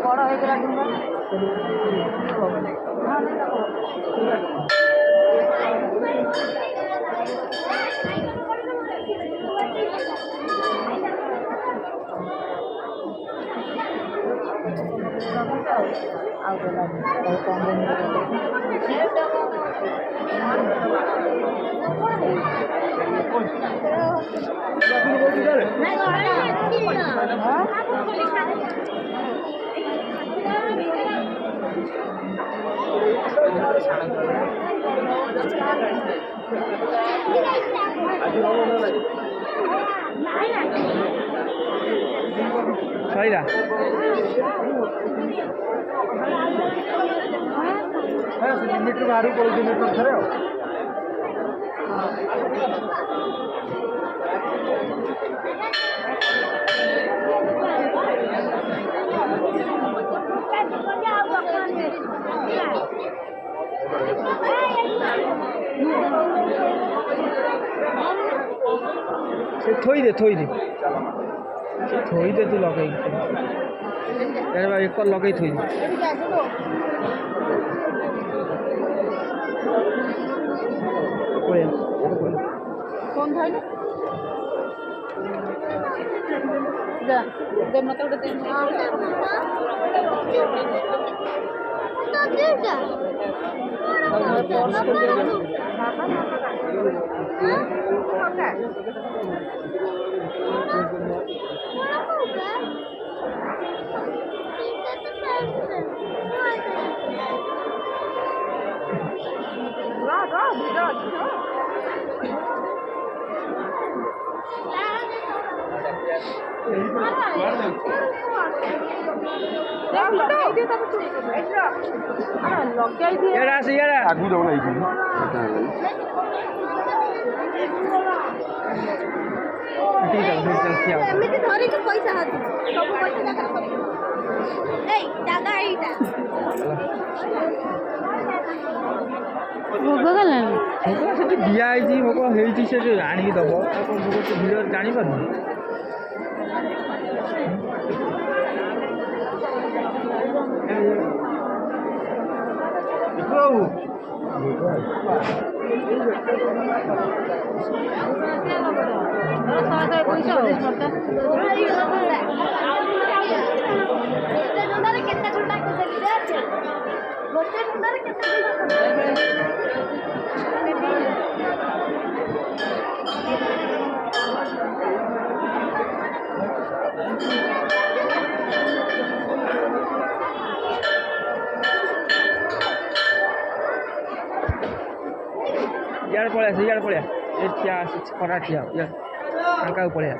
বড় হয়ে গেল সইরা ମିଟର ବାହାରୁ ପଳଉଛି ମିଟର ଥରେ ଆଉ ସେ ଥୋଇଦେ ଥୋଇଦେ ଥୋଇଦେ ତୁ ଲଗେଇକି ଏକ ଲଗେଇ ଥୋଇଦେ कौन था जा दे मत उड़ दे ଆଗକୁ ଦେବ ନାହିଁ ଏମିତି ଧରିକି ପଇସା ହାତି ସବୁ ପଇସା ଜାଗା ଏଇ ଜାଗା ଏଇଟା ଭୋଗ ଗଲାଣି ଭୋଗ ସେଠି ଦିଆହେଇଛି ଭୋଗ ହେଇଛି ସେଠି ଆଣିକି ଦେବ ଭୋଗ ଭିଡ଼ ଜାଣିପାରୁନି इयाड़ पड़े ठिया खरा ठिया फांका पड़े